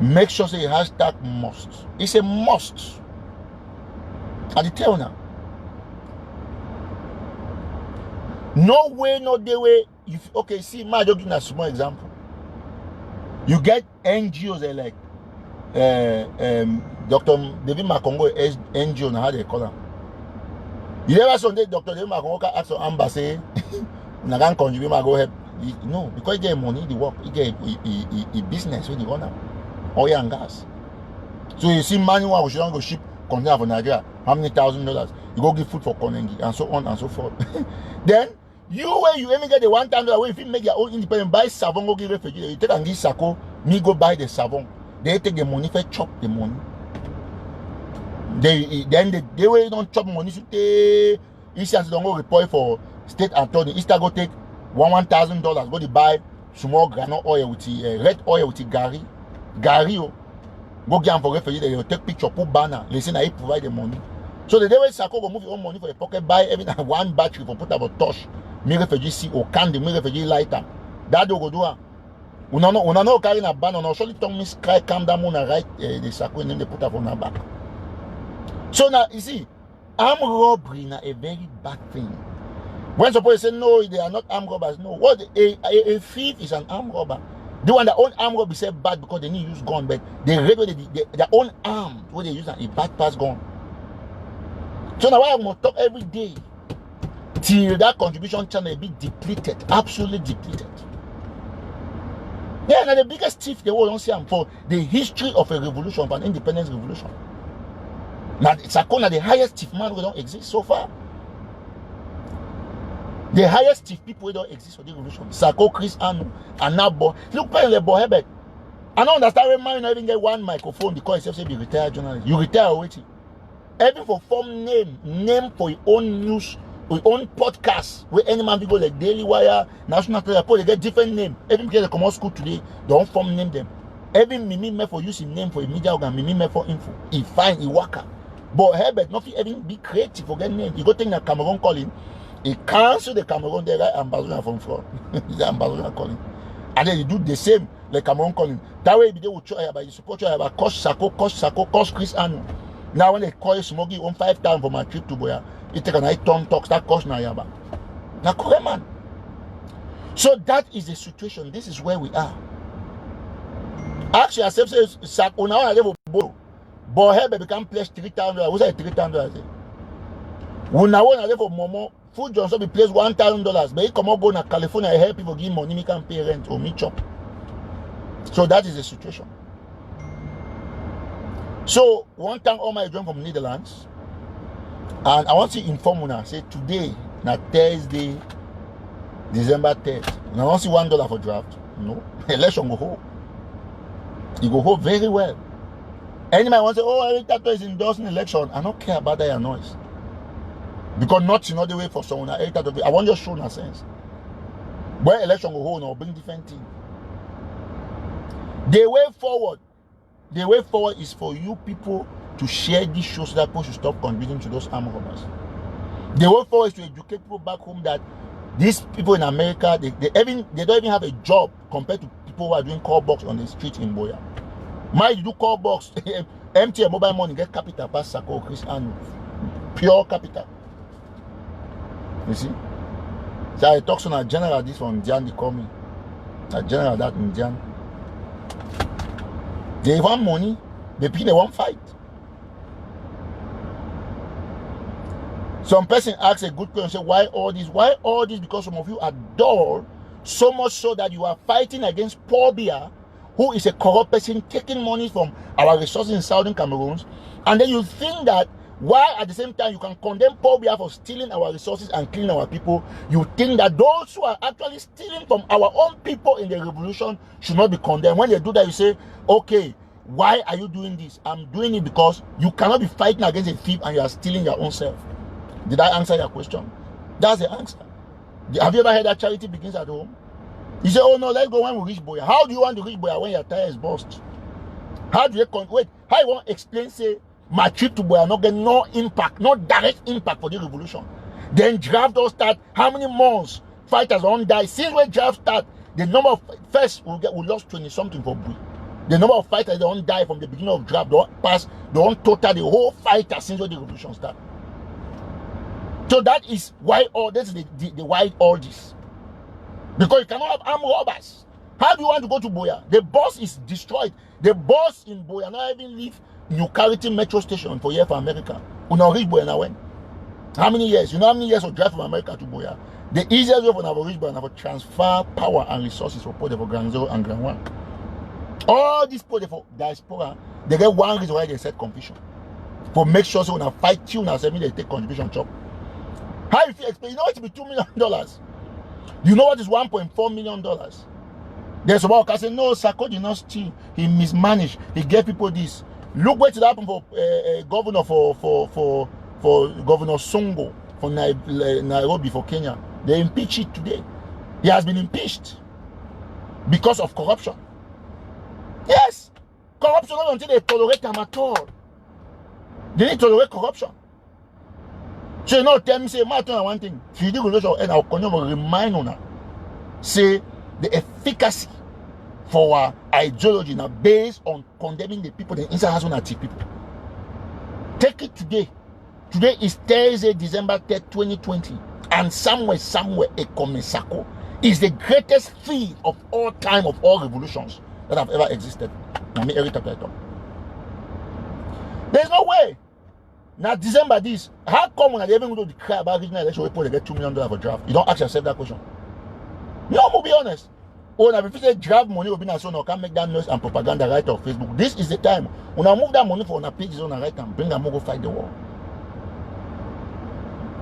Make sure so you hashtag must. It's a must. I tell you now. No way, no day way. Okay, see, my just giving a small example. You get NGOs like Dr. David Makongo NGO, how they call them. You never Sunday Dr. David Makongo ask for embassy, Nagan contribute, go help. No, because he get money, the work, he get a business when he run out. Oil and gas. So you see, manual, we should not go ship container for Nigeria. How many $1,000? You go give food for Konengi and so on and so forth. Then you when you even get the $1,000, if you make your own independent, buy savon, go give refugee. You take and give Sako, me go buy the savon. They take the money, for chop the money. They way don't chop money. So they don't go report for state attorney. Easter go take $1,000. Go to buy small granite oil with red oil with Gary. Go get them for refugee. They take picture, put banner. Listen, I provide the money. So the day when Sako go move your own money for your pocket, buy everything one battery for put up a torch. Me refugee see or candy, me refugee lighter. That do go do. Una no carrying a banner. No surely tongue me sky calm down on right the Sako and then they put up on her back. So now you see, armed robbery is a very bad thing. When suppose say no, they are not armed robbers. No, what a thief is an armed robber. The one that own arm will be said bad because they need to use gun, but they regulate their own arm where they use a bad pass gun. So now I must talk every day till that contribution channel be depleted, absolutely depleted. Yeah, now the biggest thief the world don't see for the history of a revolution, of an independence revolution. Now Sakona, the highest thief man we don't exist so far. The highest thief people who don't exist for the revolution. Sako, Chris, and now boy. Look, pay the boy, but I don't understand when man not even get one microphone because himself say be retired journalist. You retire waiting. Even for form name for your own news, for your own podcast, where any man people like Daily Wire, National Telephone, they get different name. Even because they come out school today, they don't form name them. Every Mimi me for using name for a media organ, Mimi me for info. He fine, he worker. But Herbert, nothing even be creative for get name. You go take the Cameroon calling. He cancel the Cameroon, they write ambassador from fraud. The ambassador calling. And then you do the same like Cameroon calling. That way they will try about you support you about cost Sako, cost Chris Anu. Now when they call you smoky on 5 times for my trip to Boya, you take a night ton talks that cost Nayaba. Now correct man. So that is the situation. This is where we are. Ask yourself, say Sako now I never borrow. But here become pledge $3,000. What's that $3,000? We now want to for Momo. Food Johnson be placed $1,000, but he come out go to California, help people give money, me can pay rent or me chop. So that is the situation. So one time all my join from Netherlands, and I want to inform you now. Say today, now Thursday, December 3rd. And I want to see $1 for draft. No, election go home. You go home very well. Anybody want to say, oh, Eric Tataw is endorsing election? I don't care about that noise. Because nothing other way for someone. I want just show no sense. Where election go hold or bring different thing. The way forward is for you people to share this show so that people should stop contributing to those armed robbers. The way forward is to educate people back home that these people in America they don't even have a job compared to people who are doing call box on the street in Boya. Might you do call box, empty a mobile money, get capital pass Sako, Chris and pure capital. You see? So I talk to a general this one, Jan, they call me. A general that in Jan. They want money, they want fight. Some person asks a good question, say, why all this? Why all this? Because some of you are dull, so much so that you are fighting against Paul Biya, who is a corrupt person taking money from our resources in Southern Cameroon, and then you think that while at the same time you can condemn Paul Biya for stealing our resources and killing our people, you think that those who are actually stealing from our own people in the revolution should not be condemned. When they do that, you say, okay, why are you doing this? I'm doing it because you cannot be fighting against a thief and you are stealing your own self. Did I answer your question? That's the answer. Have you ever heard that charity begins at home? You say, oh no, let's go when we reach Boya. How do you want to reach Boya when your tire is burst? How do you wait? How you want to explain, say, my trip to Boya not get no impact, no direct impact for the revolution. Then draft don't start. How many months fighters don't die? Since when draft start, the number of first we lost 20 something for Boy. The number of fighters don't die from the beginning of draft, don't pass, don't total the whole fighter since when the revolution start. So that is why all this is the why all this. Because you cannot have armed robbers. How do you want to go to Boya? The bus is destroyed. The bus in Boya not even leave New Carrollton Metro Station for here for America. We now reach Boya now when? How many years? You know how many years of drive from America to Boya? The easiest way for now reach Boya now for transfer power and resources for Port for Grand Zero and Grand One. All these people for diaspora, they get one reason why they set confusion. For make sure so when I fight you now, say me they take contribution chop. How you feel explain? You know what to be $2 million? You know what is $1.4 million? There's about can say no, Sako did not steal. He mismanaged. He gave people this. Look what happened for governor for Governor Songo for Nairobi for Kenya. They impeached it today. He has been impeached because of corruption. Yes, corruption not until they tolerate them at all. They need to tolerate corruption. So you know, tell me say, my turn one thing. If you do relation and I'll remind on say the efficacy for our ideology now based on condemning the people the inside has on people. Take it today. Today is Thursday, December 3rd, 2020, and somewhere, a Komisako is the greatest field of all time of all revolutions that have ever existed. There's no way. Now December this, how come when I even go to cry about regional election, we get $2 million for draft? You don't ask yourself that question. No, we'll be honest. Oh, now if you say draft money will be so now can make that noise and propaganda right off Facebook. This is the time. When I move that money for on a page on a right and bring them go fight the war.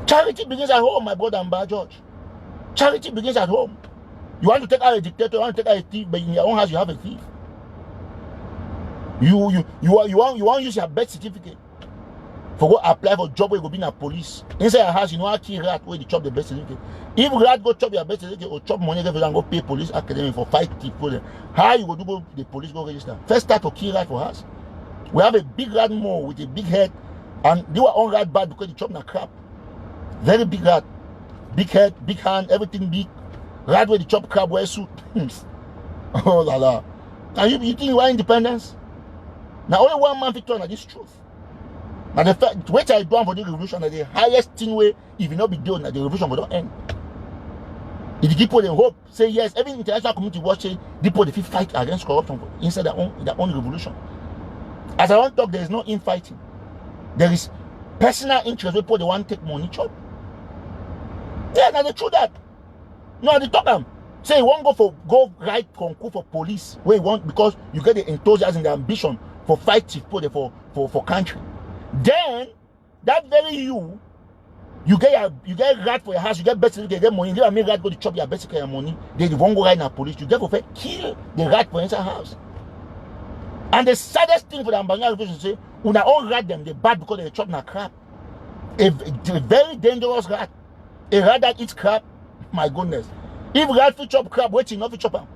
Charity begins at home, my brother and Bar George. Charity begins at home. You want to take out a dictator, you want to take out a thief, but in your own house you have a thief. You want to use your birth certificate for go apply for job where you go be in a police. Inside your house, you know how to rat where you chop the birth certificate. If rat go chop your birth certificate or chop money, and go pay police academy for 5 people. How you go do go the police go register? First start to kill rat for us. We have a big rat more with a big head, and they were on rat bad because they chop na crap. Very big rat, big head, big hand, everything big. Rat where the chop crab wear suit. Oh la la. And you think you want independence? Now only one man victor on this truth. Now the fact which I do for the revolution is the highest thing way if you not be done that the revolution will not end. If you give people the hope, say yes, every international community watching people they fight against corruption inside their own revolution. As I want to talk, there is no infighting. There is personal interest where people they want to take money chop. Yeah, now they true that. No, they talk them. Say you won't go write concours for police where you want because you get the enthusiasm, the ambition for fight people for country. Then that very you get rat for your house, you get better, you get money, you get rat go to chop your basic money, then you won't go right in the police, you get for kill the rat for inside house. And the saddest thing for the Ambanya revolution is say, una all rat them, they bad because they chop na crap. A very dangerous rat. A rat that eats crap, my goodness. If rat fit chop crap, waiting not to chop them.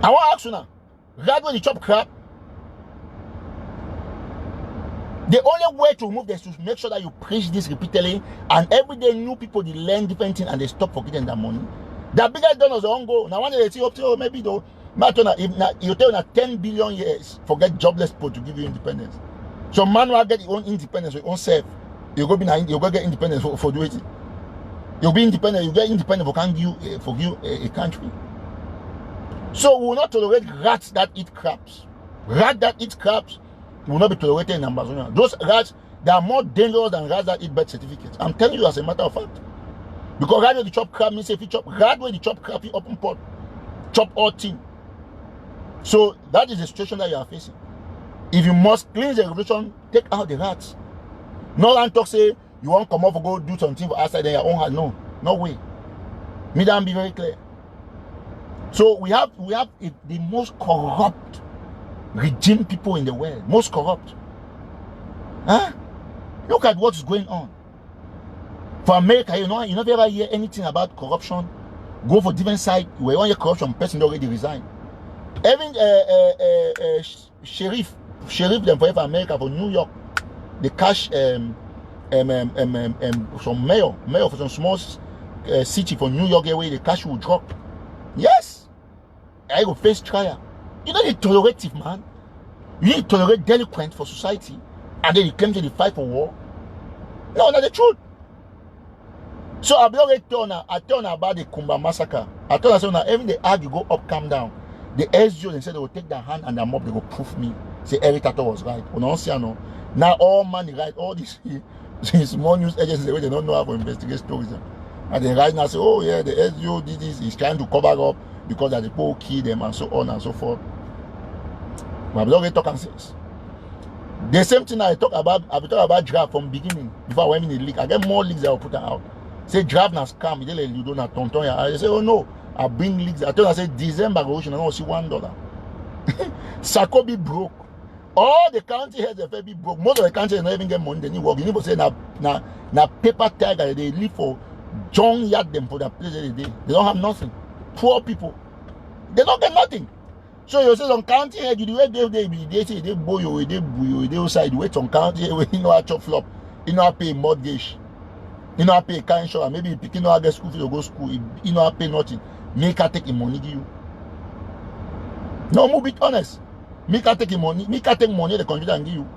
I want to ask you now, rat when you chop crap, the only way to remove this is to make sure that you preach this repeatedly and every day new people they learn different things and they stop forgetting their money. The biggest donors don't go. Now one day they see up to maybe though, you tell them 10 billion years forget jobless people to give you independence. So man will get your own independence for your own self. You go get independence for doing it. You'll be independent, you get independent for give you a country. So we will not tolerate rats that eat crabs. Rat that eat crabs will not be tolerated in Amazonia. Those rats, they are more dangerous than rats that eat birth certificates. I'm telling you as a matter of fact. Because rat where the chop crab means if you chop rat where the chop crab, you open pot, chop all team. So that is the situation that you are facing. If you must cleanse the revolution, take out the rats. No one talk say you won't come off and go do something for outside in your own house. No way. Me that be very clear. So we have the most corrupt regime people in the world, most corrupt. Huh? Look at what's going on. For America, you never ever hear anything about corruption. Go for different side where you want your corruption person already resigned. Even sheriff sheriff them for America, for New York. They cash some mayor for some small city for New York where the cash will drop. Yes, I go face trial. You don't need tolerative, man. You need to tolerate delinquent for society, and then you claim to fight for war. No, not the truth. So I've already told about the Kumba massacre. I told her, now every day you go up, calm down. The SGO, they said they will take their hand and their mob, they will prove me. Say every Tataw was right. Now all money right, all these small news agencies, they don't know how to investigate stories. And then right now say, oh yeah, the SGO did this, he's trying to cover up because that the people kill them and so on and so forth. But I've already talked since. The same thing I talk about draft from beginning before I went in the league. I get more leagues that will put out. Say draft na scam, you don't have tonton. I say, oh no, I bring leagues. I told her, I say December ocean, I don't see $1. Sako be broke. All the county heads have be broke. Most of the county don't even get money. They need work. You need to say na paper tiger. They live for John yard them for that place every day. They don't have nothing. Poor people. They don't get nothing. So you say some county head, you do they say they boy you, they outside, wait some county head, you know how to flop, you know how pay mortgage, you know how pay car insurance, maybe you know how get school fees to go school, you know how pay nothing. Make her take the money give you. No, move it honest. Make her take the money, make her take money the country and give you.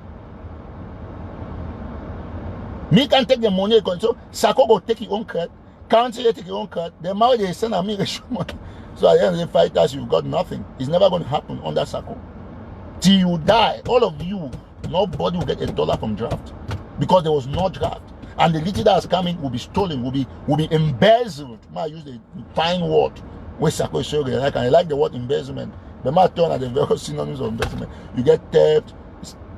Me can take the money, so Sako go take your own credit, county take your own credit, the money they send a me money. So at the end of the fighters, you've got nothing. It's never going to happen under Sako. Till you die, all of you, nobody will get $1 from draft. Because there was no draft. And the little that's coming will be stolen, will be embezzled. I use the fine word where Sako is so good. I like the word embezzlement. But my turn at the various synonyms of embezzlement. You get theft,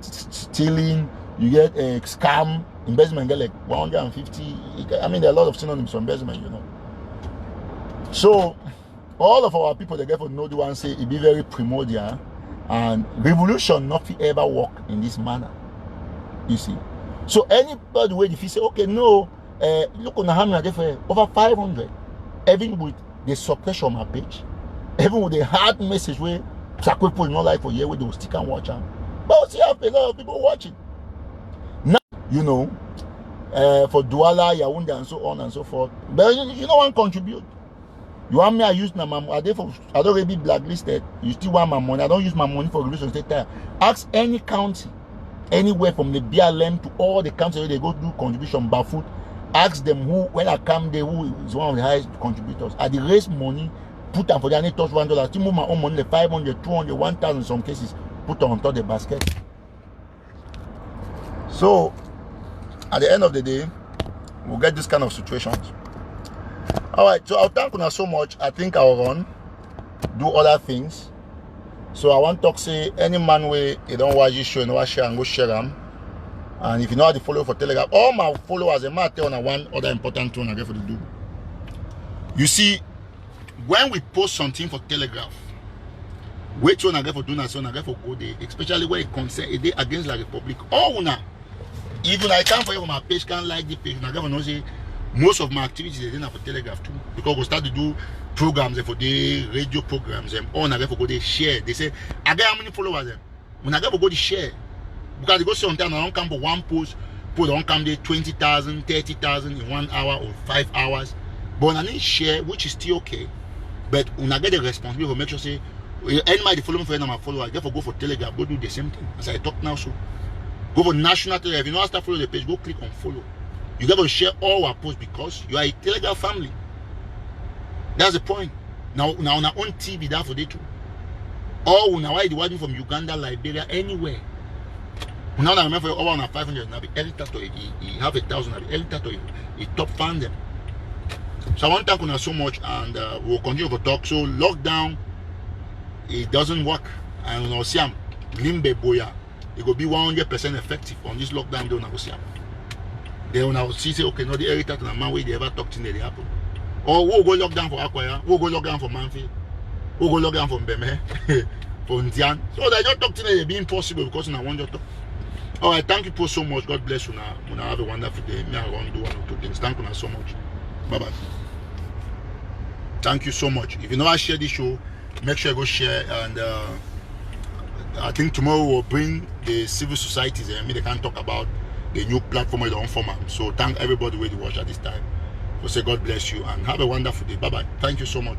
stealing, you get a scam, embezzlement get like 150. I mean, there are a lot of synonyms for embezzlement, you know. So all of our people, they get for know the one say it be very primordial, and revolution not ever work in this manner. You see. So anybody where if you say, okay, no, look on the hammer there over 500, even with the suppression on my page, even with the hard message where Sako people not like for year where they will stick and watch them. But see, have a lot of people watching. Now, you know, for Douala, Yaoundé, and so on and so forth. But you know one contribute. You want me? I use my money. I don't really be blacklisted. You still want my money? I don't use my money for revolution state time. Ask any county, anywhere from the BLM to all the counties where they go do contribution barefoot. Ask them who, when I come there, who is one of the highest contributors. I they raise money, put them for the touch $1. Still move my own money, the 500, 200, 1,000 in some cases, put on top of the basket. So, at the end of the day, we'll get this kind of situations. Alright, so I'll thank you so much. I think I'll run, do other things. So I want to talk, say, any man way you don't watch this show, you know, watch share and go share them. And if you know how to follow for Telegram, all my followers, I might tell on one other important thing I get for to do. You see, when we post something for Telegraph, which one I get for doing so I get for go there, especially when it concerns it against the Republic. Or una, even I can't for you on my page, can't like the page, I get for no say. Most of my activities they didn't have for Telegraph too, because we start to do programs for the radio programs and all I get for go they share. They say I get how many followers them. When I get for go they share, because they go sometimes I don't come for one post, put on come there 20,000, 30,000 in 1 hour or 5 hours. But when I need share, which is still okay. But when I get the responsibility for make sure say anybody follow me for my follower, I get for go for Telegraph, go do the same thing as I talk now. So go for national Telegraph. If you know how to follow the page, go click on follow. You got to share all our posts because you are a Telegram family. That's the point. Now on our own TV, that for they too. Or now I watching from Uganda, Liberia, anywhere. Now I remember over on 500, now be editor to he have 1,000, editor to he top fan them. So I want to thank you so much, and we'll continue to talk. So lockdown, it doesn't work, and we'll see Limbe Boya, it will be 100% effective on this lockdown. Don't go see him. They will now see, say, okay, no, the heritage and the man where they ever talked in there, they happen. Or we'll go lock down for Akwaya, we'll go lock down for Manfi, we'll go lock down for Mbeme, for Ndian. So they don't talk to them, be impossible because I want to talk. Alright, thank you so much. God bless you now. Have a wonderful day. Me, I want to do 1 or 2 things. Thank you so much. Bye bye. Thank you so much. If you never share this show, make sure you go share and I think tomorrow we'll bring the civil societies and they can talk about the new platform with the informer. So thank everybody who watch at this time. So say God bless you and have a wonderful day. Bye-bye. Thank you so much.